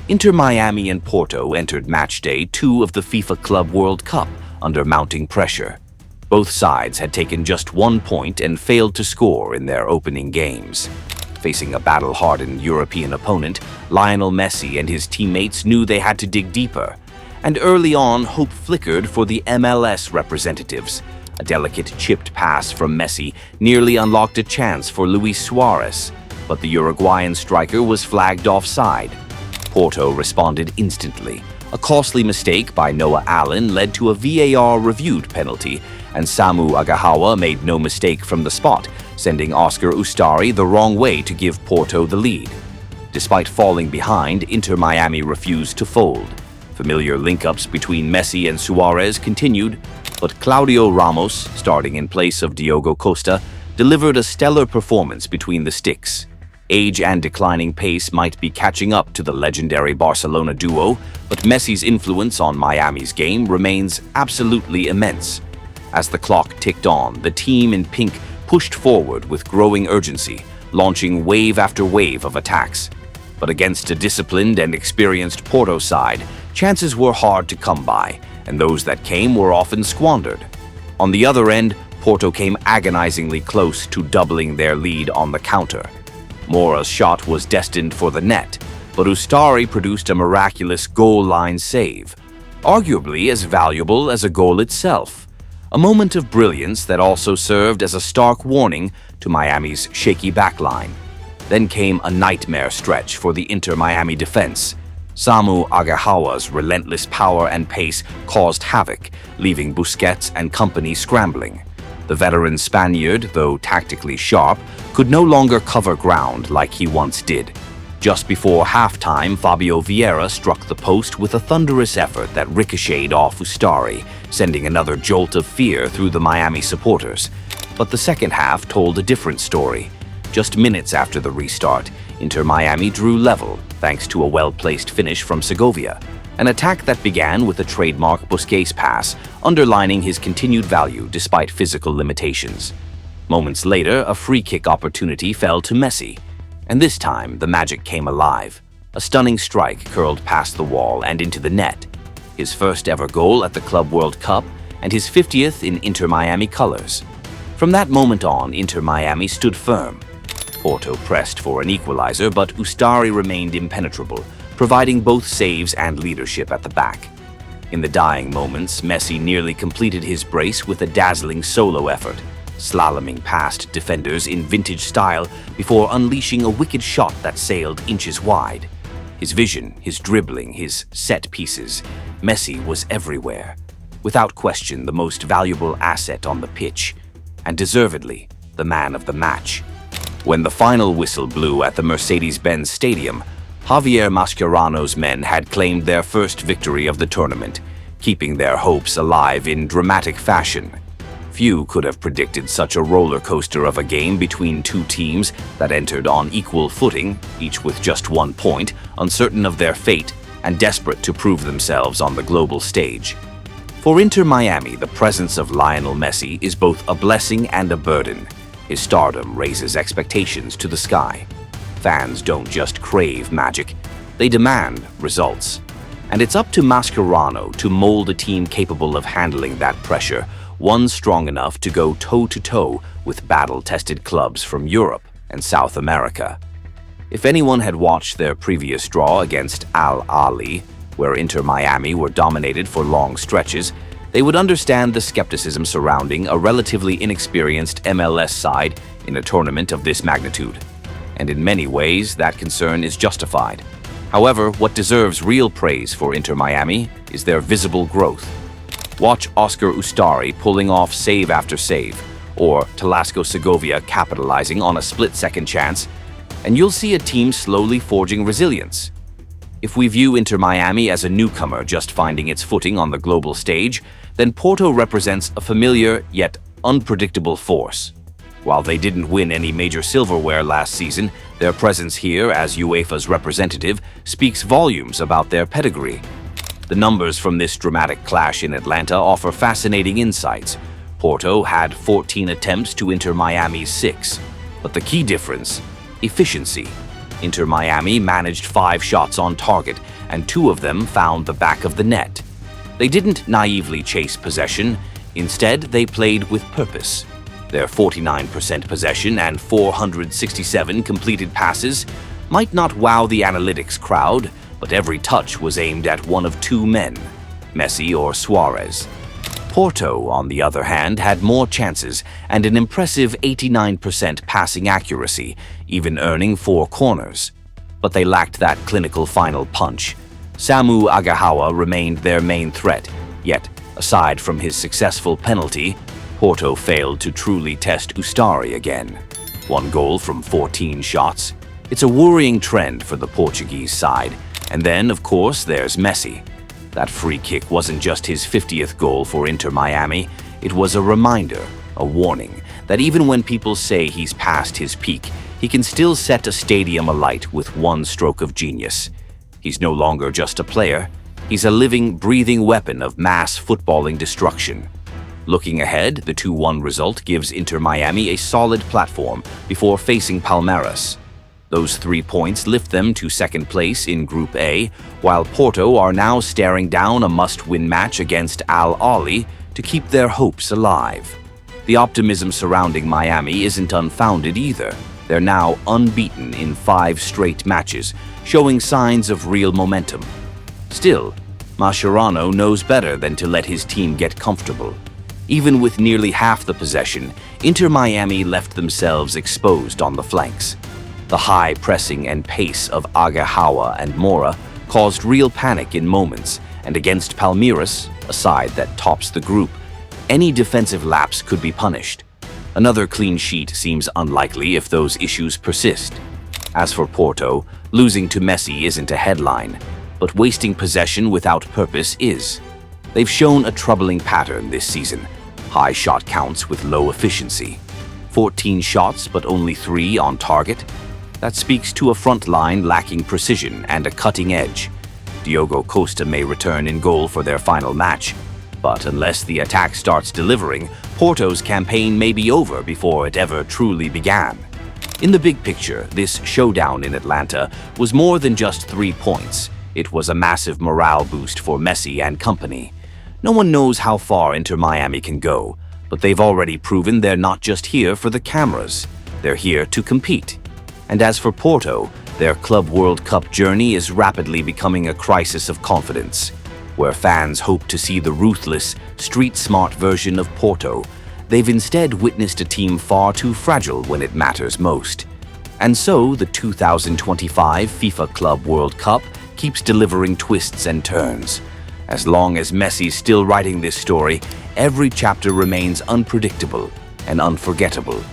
Inter Miami and Porto entered Matchday 2 of the FIFA Club World Cup under mounting pressure. Both sides had taken just 1 point and failed to score in their opening games. Facing a battle-hardened European opponent, Lionel Messi and his teammates knew they had to dig deeper. And early on, hope flickered for the MLS representatives. A delicate chipped pass from Messi nearly unlocked a chance for Luis Suarez, but the Uruguayan striker was flagged offside. Porto responded instantly. A costly mistake by Noah Allen led to a VAR-reviewed penalty, and Samu Agahawa made no mistake from the spot, sending Oscar Ustari the wrong way to give Porto the lead. Despite falling behind, Inter Miami refused to fold. Familiar link-ups between Messi and Suarez continued, but Claudio Ramos, starting in place of Diogo Costa, delivered a stellar performance between the sticks. Age and declining pace might be catching up to the legendary Barcelona duo, but Messi's influence on Miami's game remains absolutely immense. As the clock ticked on, the team in pink pushed forward with growing urgency, launching wave after wave of attacks. But against a disciplined and experienced Porto side, chances were hard to come by, and those that came were often squandered. On the other end, Porto came agonizingly close to doubling their lead on the counter. Mora's shot was destined for the net, but Ustari produced a miraculous goal-line save, arguably as valuable as a goal itself. A moment of brilliance that also served as a stark warning to Miami's shaky backline. Then came a nightmare stretch for the Inter Miami defense. Samu Agahawa's relentless power and pace caused havoc, leaving Busquets and company scrambling. The veteran Spaniard, though tactically sharp, could no longer cover ground like he once did. Just before halftime, Fabio Vieira struck the post with a thunderous effort that ricocheted off Ustari, sending another jolt of fear through the Miami supporters. But the second half told a different story. Just minutes after the restart, Inter Miami drew level thanks to a well-placed finish from Segovia, an attack that began with a trademark Busquets pass, underlining his continued value despite physical limitations. Moments later, a free-kick opportunity fell to Messi, and this time the magic came alive. A stunning strike curled past the wall and into the net. His first ever goal at the Club World Cup and his 50th in Inter Miami colors. From that moment on, Inter Miami stood firm. Porto pressed for an equalizer, but Ustari remained impenetrable, providing both saves and leadership at the back. In the dying moments, Messi nearly completed his brace with a dazzling solo effort, slaloming past defenders in vintage style before unleashing a wicked shot that sailed inches wide. His vision, his dribbling, his set pieces, Messi was everywhere. Without question, the most valuable asset on the pitch, and deservedly, the man of the match. When the final whistle blew at the Mercedes-Benz Stadium, Javier Mascherano's men had claimed their first victory of the tournament, keeping their hopes alive in dramatic fashion. Few could have predicted such a roller coaster of a game between two teams that entered on equal footing, each with just 1 point, uncertain of their fate and desperate to prove themselves on the global stage. For Inter Miami, the presence of Lionel Messi is both a blessing and a burden. His stardom raises expectations to the sky. Fans don't just crave magic, they demand results. And it's up to Mascherano to mold a team capable of handling that pressure, one strong enough to go toe-to-toe with battle-tested clubs from Europe and South America. If anyone had watched their previous draw against Al Ahly, where Inter Miami were dominated for long stretches, they would understand the skepticism surrounding a relatively inexperienced MLS side in a tournament of this magnitude. And in many ways, that concern is justified. However, what deserves real praise for Inter Miami is their visible growth. Watch Oscar Ustari pulling off save after save, or Talasco Segovia capitalizing on a split-second chance, and you'll see a team slowly forging resilience. If we view Inter Miami as a newcomer just finding its footing on the global stage, then Porto represents a familiar yet unpredictable force. While they didn't win any major silverware last season, their presence here as UEFA's representative speaks volumes about their pedigree. The numbers from this dramatic clash in Atlanta offer fascinating insights. Porto had 14 attempts to Inter Miami's 6, but the key difference: efficiency. Inter Miami managed 5 shots on target, and 2 of them found the back of the net. They didn't naively chase possession. Instead, they played with purpose. Their 49% possession and 467 completed passes might not wow the analytics crowd, but every touch was aimed at one of 2 men, Messi or Suarez. Porto, on the other hand, had more chances and an impressive 89% passing accuracy, even earning 4 corners. But they lacked that clinical final punch. Samu Agahawa remained their main threat, yet, aside from his successful penalty, Porto failed to truly test Ustari again. 1 goal from 14 shots. It's a worrying trend for the Portuguese side. And then, of course, there's Messi. That free kick wasn't just his 50th goal for Inter Miami. It was a reminder, a warning, that even when people say he's past his peak, he can still set a stadium alight with 1 stroke of genius. He's no longer just a player. He's a living, breathing weapon of mass footballing destruction. Looking ahead, the 2-1 result gives Inter Miami a solid platform before facing Palmeiras. Those 3 points lift them to 2nd place in Group A, while Porto are now staring down a must-win match against Al Ahly to keep their hopes alive. The optimism surrounding Miami isn't unfounded either. They're now unbeaten in 5 straight matches, showing signs of real momentum. Still, Mascherano knows better than to let his team get comfortable. Even with nearly half the possession, Inter Miami left themselves exposed on the flanks. The high pressing and pace of Agahawa and Mora caused real panic in moments, and against Palmeiras, a side that tops the group, any defensive lapse could be punished. Another clean sheet seems unlikely if those issues persist. As for Porto, losing to Messi isn't a headline, but wasting possession without purpose is. They've shown a troubling pattern this season: high shot counts with low efficiency. 14 shots but only 3 on target. That speaks to a front line lacking precision and a cutting edge. Diogo Costa may return in goal for their final match, but unless the attack starts delivering, Porto's campaign may be over before it ever truly began. In the big picture, this showdown in Atlanta was more than just 3 points. It was a massive morale boost for Messi and company. No one knows how far Inter Miami can go, but they've already proven they're not just here for the cameras. They're here to compete. And as for Porto, their Club World Cup journey is rapidly becoming a crisis of confidence. Where fans hope to see the ruthless, street-smart version of Porto, they've instead witnessed a team far too fragile when it matters most. And so, the 2025 FIFA Club World Cup keeps delivering twists and turns. As long as Messi's still writing this story, every chapter remains unpredictable and unforgettable.